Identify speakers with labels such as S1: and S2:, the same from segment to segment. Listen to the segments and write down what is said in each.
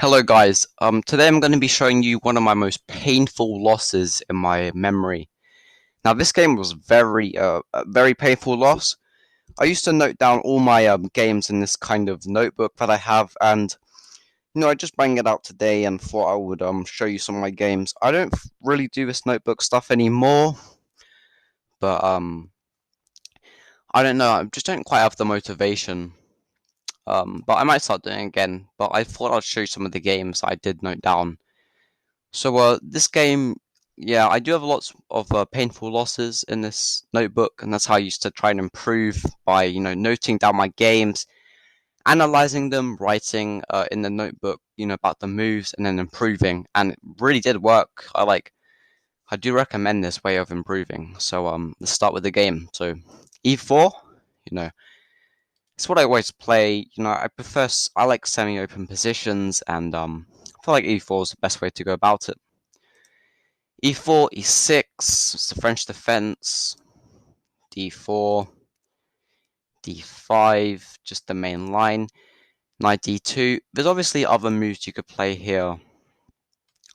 S1: Hello guys, today I'm going to be showing you one of my most painful losses in my memory. Now this game was a very painful loss. I used to note down all my games in this kind of notebook that I have, and I just bang it out today and thought I would show you some of my games. I don't really do this notebook stuff anymore, but I don't know, I just don't quite have the motivation. But I might start doing it again. But I thought I'd show you some of the games I did note down. So, this game, yeah, I do have lots of painful losses in this notebook, and that's how I used to try and improve by, noting down my games, analyzing them, writing in the notebook, about the moves, and then improving. And it really did work. I do recommend this way of improving. So, let's start with the game. So, E4, you know, it's what I always play. I like semi-open positions, and I feel like E4 is the best way to go about it. E4, E6, it's the French defense. D4, D5, just the main line. Knight D2. There's obviously other moves you could play here.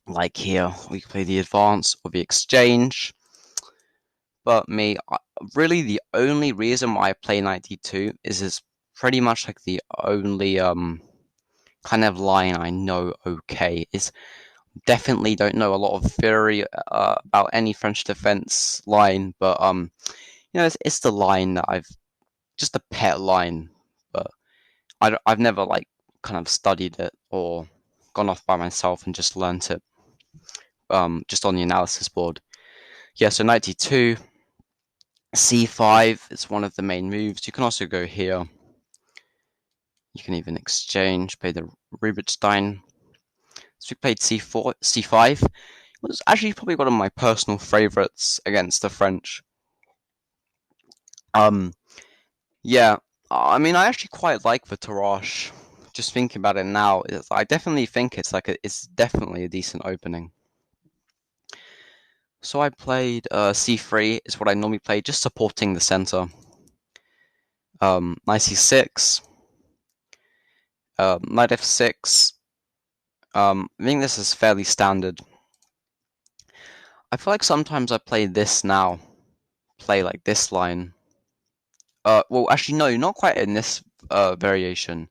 S1: Like here, we could play the advance or the exchange. But really the only reason why I play Knight D2 is it's pretty much like the only kind of line I know okay. Is definitely don't know a lot of theory about any French defense line, but it's the line that I've just a pet line, but I've never like kind of studied it or gone off by myself and just learnt it just on the analysis board. Yeah, so 92 C5 is one of the main moves. You can also go here. You can even exchange, play the Rubinstein. So we played C4, C5. It was actually probably one of my personal favorites against the French. Yeah, I mean, I actually quite like the Tarrasch. Just thinking about it now, I definitely think it's definitely a decent opening. So I played C3 is what I normally play, just supporting the center. Knight C6, Knight F6. I think this is fairly standard. I feel like sometimes I play this now, play like this line. Well, actually, no, not quite in this variation,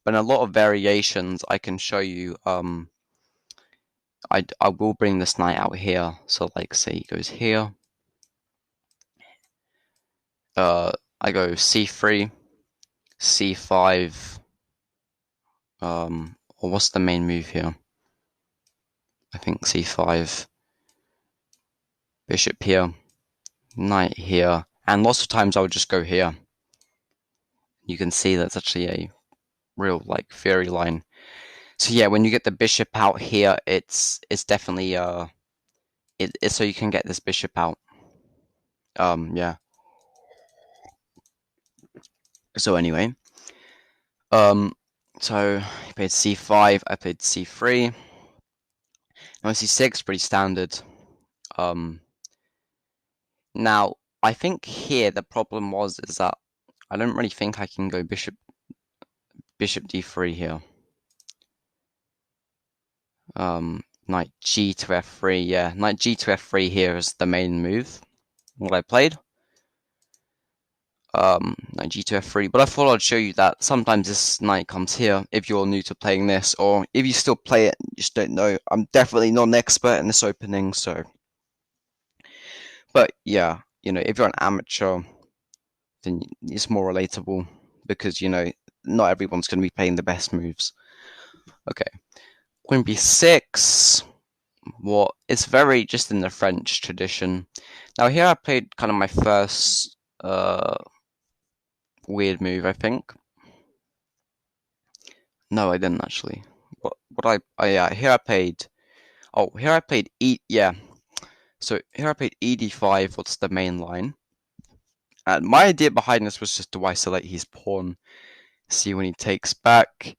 S1: but in a lot of variations, I can show you. I will bring this knight out here. So, like, say he goes here. I go C3, C5. Or what's the main move here? I think C5. Bishop here, knight here, and lots of times I would just go here. You can see that's actually a real like theory line. So yeah, when you get the bishop out here, it's definitely it's so you can get this bishop out. Yeah. So anyway, so I played C5, I played C3. Now C6, pretty standard. Now I think here the problem is that I don't really think I can go bishop D3 here. Knight G to F3, yeah, Knight G to F3 here is the main move. What I played. Knight G to F3, but I thought I'd show you that sometimes this knight comes here if you're new to playing this, or if you still play it, you just don't know. I'm definitely not an expert in this opening, so. But yeah, if you're an amateur, then it's more relatable because, not everyone's going to be playing the best moves. Okay, Queen B6. What it's very just in the French tradition. Now here I played kind of my first weird move, I think. No, I didn't actually. Yeah, here I played. Oh, here I played E. Yeah, so here I played ED5. What's the main line? And my idea behind this was just to isolate his pawn. See when he takes back.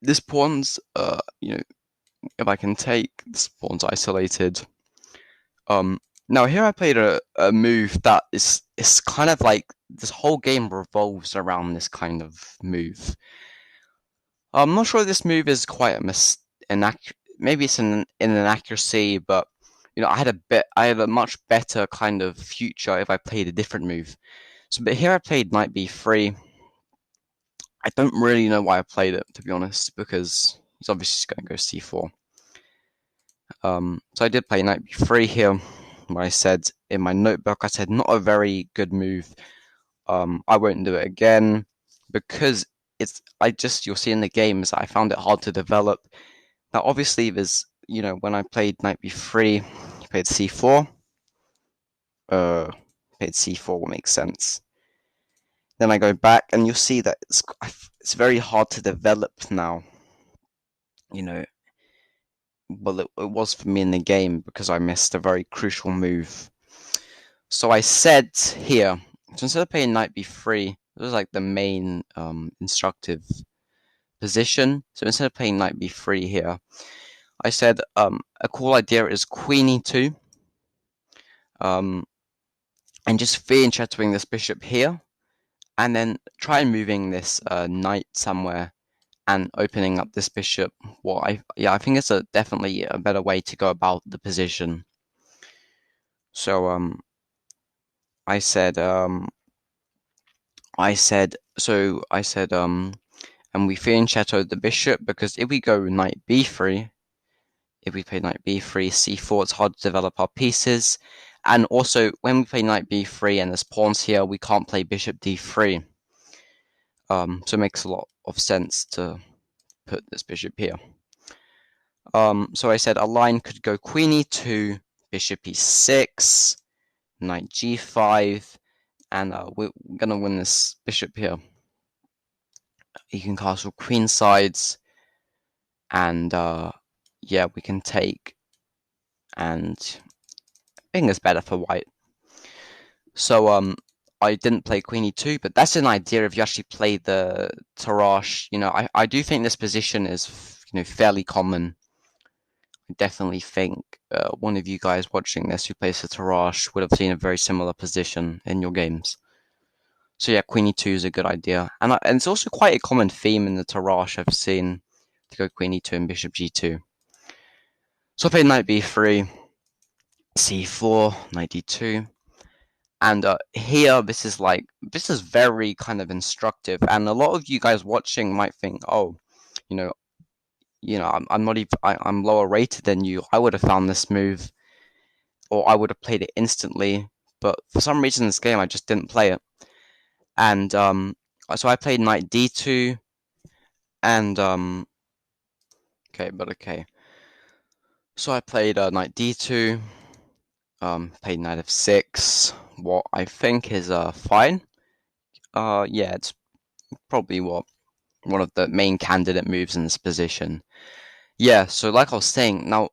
S1: This pawn's if I can take this pawn's isolated. Now here I played a move that is kind of like this whole game revolves around this kind of move. I'm not sure this move is quite maybe it's an inaccuracy, but I had a much better kind of future if I played a different move. So, but here I played knight b3. I don't really know why I played it, to be honest, because he's obviously just going to go c4. So I did play knight b3 here, where I said in my notebook, I said not a very good move. I won't do it again because you'll see in the games I found it hard to develop. Now obviously when I played knight b3, he played c4. Uh, Played c4 will make sense. Then I go back and you'll see that it's very hard to develop now. You know, well it was for me in the game because I missed a very crucial move. So I said here, so instead of playing knight b3, it was like the main instructive position. So instead of playing knight b3 here, I said a cool idea is queen e2, and just fear shadowing this bishop here, and then try moving this knight somewhere and opening up this bishop. Well, I think it's definitely a better way to go about the position. So I said and we fianchettoed the bishop because if we go knight b3, if we play knight b3, c4, it's hard to develop our pieces. And also, when we play knight b3 and there's pawns here, we can't play bishop d3. So it makes a lot of sense to put this bishop here. So I said a line could go queen e2, bishop e6, knight g5, and we're gonna win this bishop here. You can castle queen sides, and yeah, we can take, and I think it's better for white. So I didn't play queen e2, but that's an idea if you actually play the Tarrasch. I do think this position is fairly common. I definitely think one of you guys watching this who plays the Tarrasch would have seen a very similar position in your games. So yeah, queen e2 is a good idea, and it's also quite a common theme in the Tarrasch I've seen to go queen e2 and bishop g2. So I played knight b3, c4, knight d2, and here this is very kind of instructive, and a lot of you guys watching might think, oh, I'm not even I'm lower rated than you. I would have found this move, or I would have played it instantly, but for some reason in this game I just didn't play it. And so I played knight d2, and okay. So I played knight d2, played knight f6, what I think is fine. Yeah, it's probably one of the main candidate moves in this position. Yeah, so like I was saying, now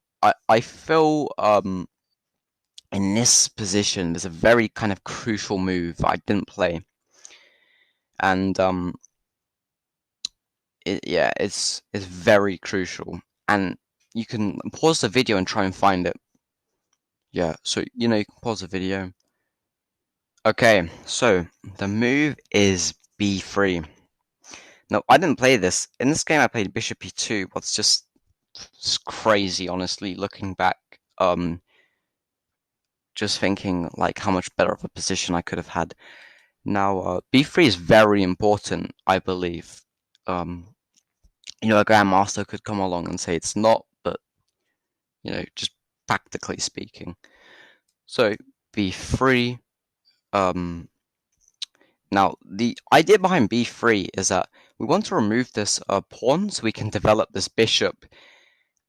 S1: I feel in this position there's a very kind of crucial move I didn't play. And it's very crucial. And you can pause the video and try and find it. Yeah, so you can pause the video. Okay, so the move is b3. Now, I didn't play this. In this game, I played bishop e2. What's just crazy, honestly, looking back. Just thinking, like, how much better of a position I could have had. Now, b3 is very important, I believe. A grandmaster could come along and say it's not, but, just practically speaking. So, b3. Now, the idea behind b3 is that we want to remove this pawn so we can develop this bishop,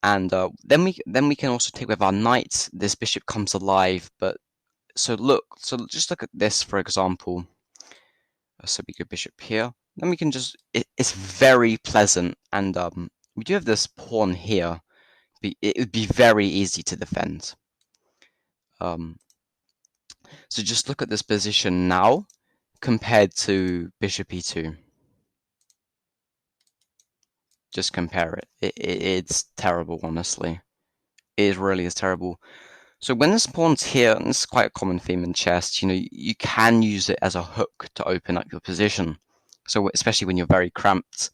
S1: and then we can also take with our knight. This bishop comes alive. But so just look at this for example. So we go bishop here. Then we can it's very pleasant, and we do have this pawn here. It would be very easy to defend. So just look at this position now compared to bishop e2. Just compare it. It's terrible, honestly. It really is terrible. So when this pawn's here, and this is quite a common theme in chess, you can use it as a hook to open up your position. So especially when you're very cramped.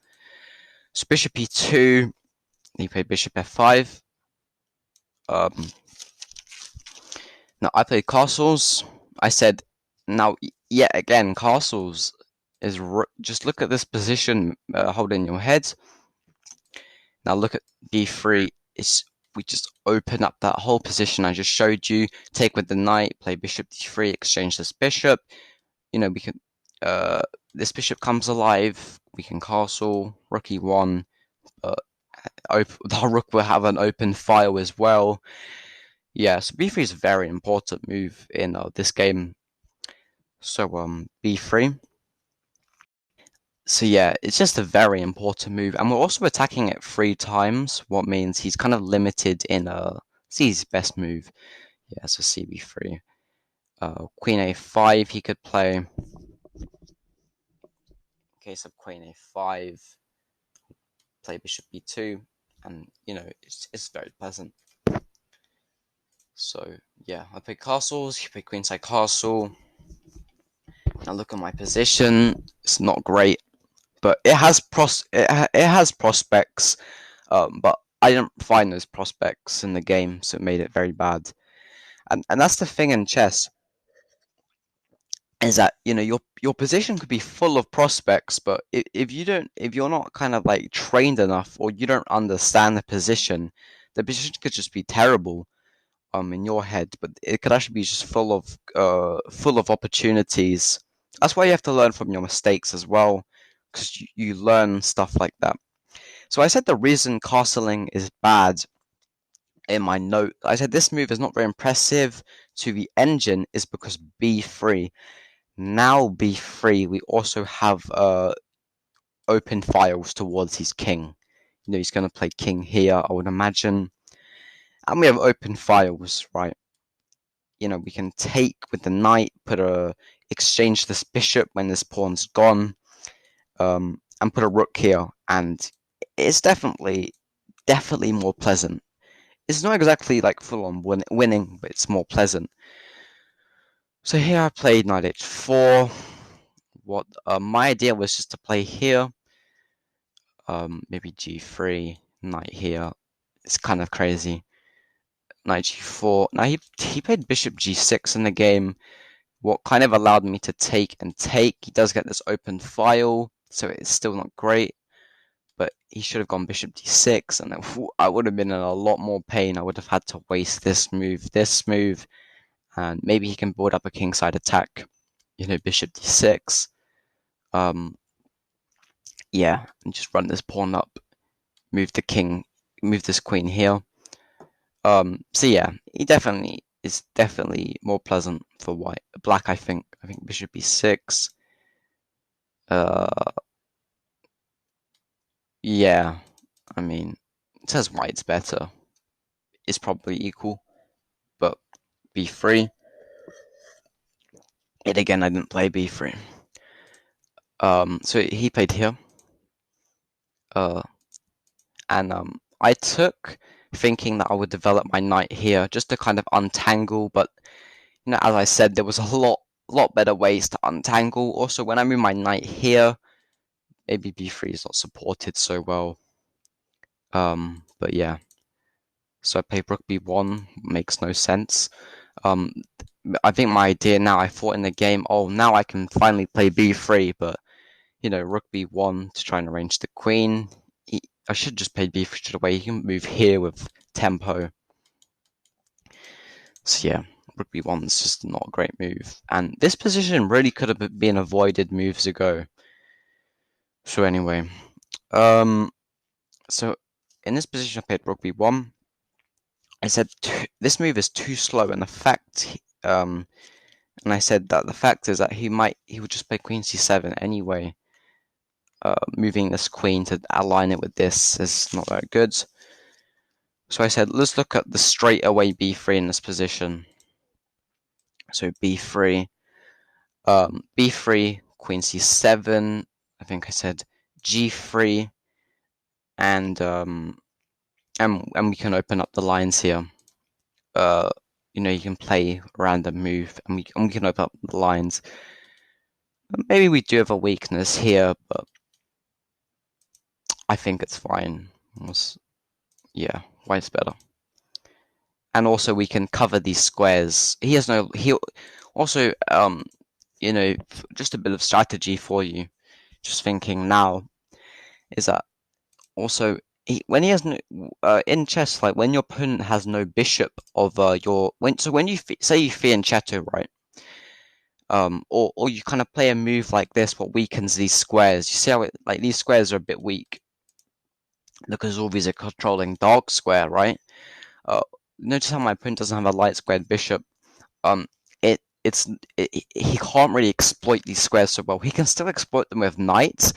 S1: So bishop e2, he played bishop f5. Um, Now I played castles. I said, now yet again, castles is just look at this position holding your head. Now look at b3. It's we just open up that whole position I just showed you. Take with the knight, play bishop d3, exchange this bishop. We can. This bishop comes alive. We can castle rook e1. The rook will have an open file as well. Yeah, so b3 is a very important move in this game. So b3. So yeah, it's just a very important move, and we're also attacking it 3 times. What means he's kind of limited in see his best move. Yeah, so cb3. Queen a5 he could play. In case of queen a5, play bishop b2, and it's very pleasant. So yeah, I play castles. He played queenside castle. Now look at my position. It's not great, but it has prospects. But I didn't find those prospects in the game, so it made it very bad. And that's the thing in chess, is that your position could be full of prospects, but if you're not kind of like trained enough, or you don't understand the position could just be terrible in your head, but it could actually be just full of opportunities. That's why you have to learn from your mistakes as well, because you learn stuff like that. So I said the reason castling is bad in my note. I said this move is not very impressive to the engine is because b3. Now b3, we also have open files towards his king. He's going to play king here, I would imagine. And we have open files, right? We can take with the knight, exchange this bishop when this pawn's gone, and put a rook here. And it's definitely more pleasant. It's not exactly like full on winning, but it's more pleasant. So here I played knight h4. What my idea was just to play here, maybe g3, knight here. It's kind of crazy. Knight g4. Now he played bishop g6 in the game. What kind of allowed me to take and take. He does get this open file, so it's still not great. But he should have gone bishop d6, and I would have been in a lot more pain. I would have had to waste this move, and maybe he can build up a kingside attack. Bishop d6. Yeah, and just run this pawn up, move the king, move this queen here. So yeah, he is definitely more pleasant for black. I think bishop b6. Yeah, I mean, it says white's better. It's probably equal, but b3. Yet again, I didn't play b3. So he played here. And I took thinking that I would develop my knight here just to kind of untangle, but as I said, there was a lot better ways to untangle. Also, when I move my knight here, maybe b3 is not supported so well. But yeah, so I played rook b1, makes no sense. I think my idea now, I thought in the game, oh, now I can finally play b3, but rook b1 to try and arrange the queen. I should just play b3 straight away. He can move here with tempo. So yeah, rook b1 is just not a great move. And this position really could have been avoided moves ago. So anyway, so in this position I played rook b1. I said this move is too slow, and and I said that the fact is that he would just play queen c7 anyway. Moving this queen to align it with this is not very good. So I said, let's look at the straightaway b3 in this position. So b3, b3, queen c7. I think I said g3, and we can open up the lines here. You can play random move, and we can open up the lines. Maybe we do have a weakness here, but I think it's fine. Yeah, white's better. And also we can cover these squares. He also, just a bit of strategy for you. Just thinking now is that also when he has no in chess, like when your opponent has no bishop of when you say you fianchetto, right? Or you kind of play a move like this, what weakens these squares. You see how these squares are a bit weak because all these are controlling dark square, right? Uh, Notice how my opponent doesn't have a light squared bishop. Um, it it's he can't really exploit these squares so well. He can still exploit them with knights,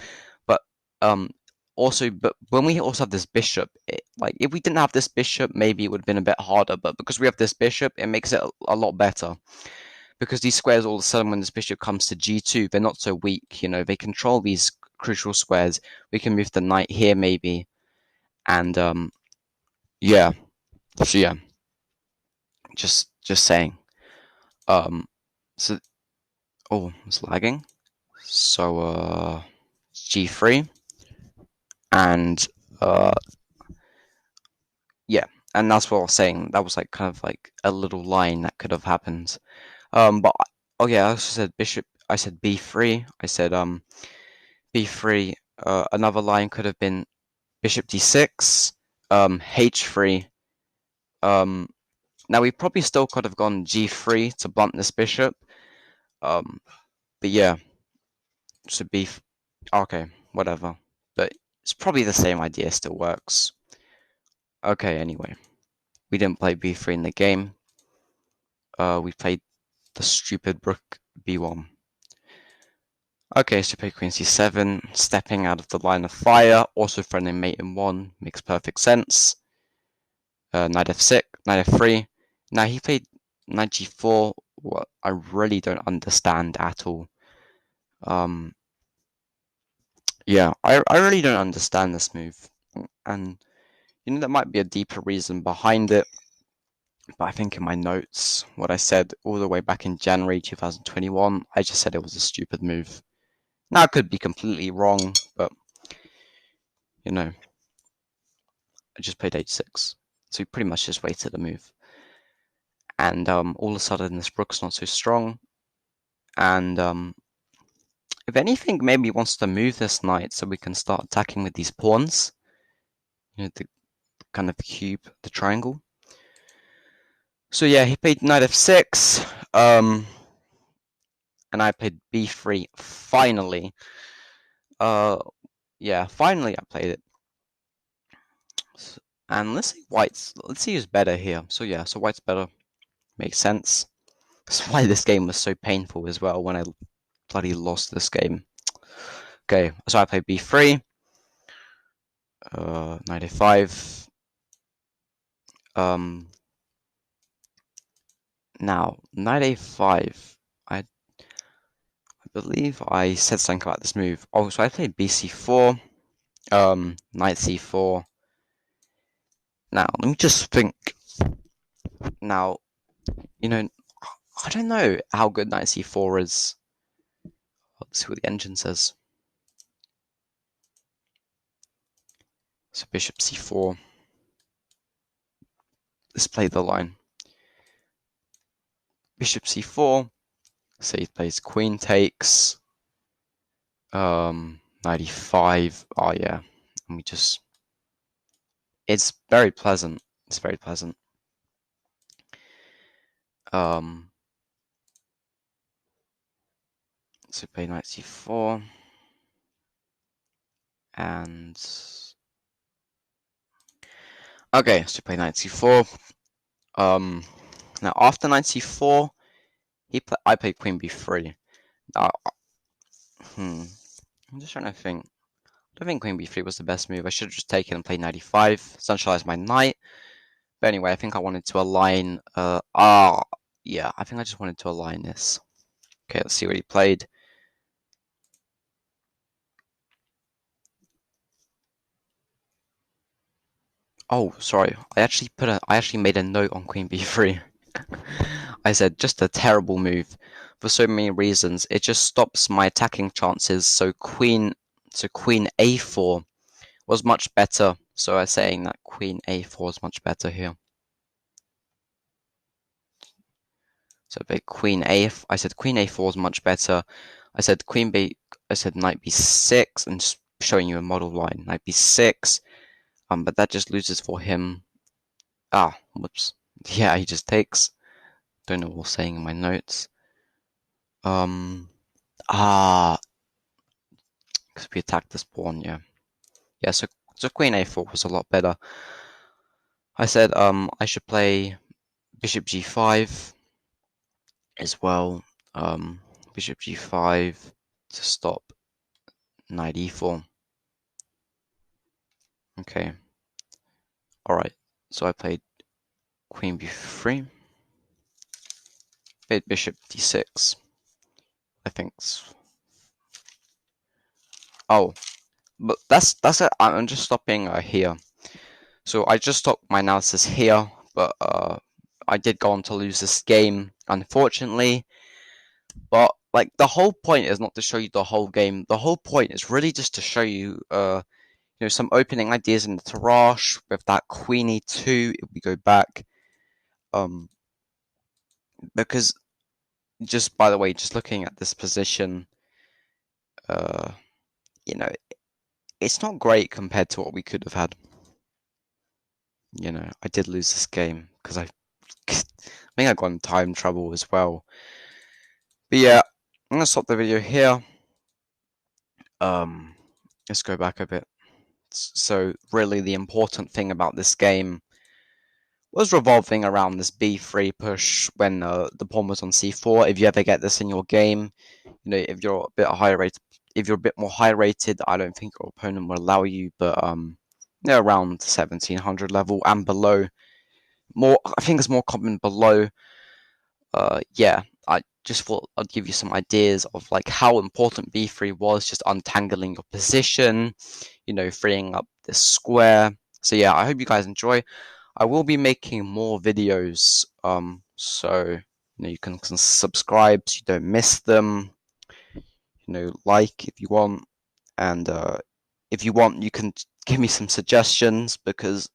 S1: but um, but when we also have this bishop, like if we didn't have this bishop, maybe it would have been a bit harder. But because we have this bishop, it makes it a lot better. Because these squares, all of a sudden, when this bishop comes to g2, they're not so weak. They control these crucial squares. We can move the knight here, maybe, and yeah. So yeah, just saying. Um, so it's lagging. So g3 and yeah, and that's what I was saying. That was like kind of like a little line that could have happened. But oh yeah, I also said bishop. I said b3. I said b3. Another line could have been bishop d6. H3. Um, Now we probably still could have gone g3 to blunt this bishop. But yeah, so b. Okay, whatever. But it's probably the same idea. Still works. Okay. Anyway, we didn't play b3 in the game. We played the stupid rook b1. Okay, so play queen c7, stepping out of the line of fire, also threatening mate in 1, makes perfect sense. Knight f6, knight f3. Now he played knight g4, what I really don't understand at all. Yeah, I really don't understand this move. And, there might be a deeper reason behind it. But I think in my notes, what I said all the way back in January 2021, I just said it was a stupid move. Now, I could be completely wrong, but, I just played h6. So we pretty much just waited a move. And all of a sudden, this rook's not so strong. And if anything, maybe he wants to move this knight so we can start attacking with these pawns. The kind of cube, the triangle. So yeah, he played knight f6. And I played b3 finally. Yeah, finally I played it. And let's see who's better here. So yeah, so white's better. Makes sense. That's why this game was so painful as well when I bloody lost this game. Okay, so I played b3. Knight a5. Now, knight a5. I believe I said something about this move. Oh, so I played bc4. Knight c4. Now, let me just think. Now, I don't know how good knight c4 is. Let's see what the engine says. So bishop c4. Let's play the line. Bishop c4. So he plays queen takes. Knight e5. Oh yeah. And it's very pleasant. It's very pleasant. So play knight c4. And okay, so play knight c4. Now after knight c4, I play queen b3. Now, I'm just trying to think. I don't think queen b3 was the best move. I should have just taken and played knight e5, centralize my knight. But anyway, I think I wanted to align. Yeah, I think I just wanted to align this. Okay, let's see what he played. Oh, sorry. I actually made a note on queen b3. I said just a terrible move for so many reasons. It just stops my attacking chances. So queen a4 was much better. So I'm saying that queen a4 is much better here. So big queen a. I said queen a4 is much better. I said queen b. I said knight b6, and just showing you a model line. Knight b6. But that just loses for him. Ah, whoops. Yeah, he just takes. Don't know what I'm saying in my notes. Because we attacked this pawn, yeah. Yeah, so queen a4 was a lot better. I said I should play bishop g5 as well. Bishop g5 to stop knight e4. Okay. Alright. So I played queen b3. Played bishop d6. I think. Oh, but that's it. I'm just stopping here. So I just stopped my analysis here, but I did go on to lose this game, unfortunately. But like the whole point is not to show you the whole game. The whole point is really just to show you, some opening ideas in the Tarrasch with that queen e2 if we go back. Because just by the way, just looking at this position, uh, it's not great compared to what we could have had. I did lose this game because I think I got in time trouble as well. But yeah, I'm gonna stop the video here. Let's go back a bit. So really the important thing about this game was revolving around this b3 push when the pawn was on c4. If you ever get this in your game, if you're a bit more high rated, I don't think your opponent will allow you, but around 1700 level and below. I think it's more common below. Yeah, I just thought I'd give you some ideas of like how important b3 was, just untangling your position, freeing up this square. So yeah, I hope you guys enjoy. I will be making more videos, so you can subscribe so you don't miss them. Like if you want, and if you want, you can give me some suggestions because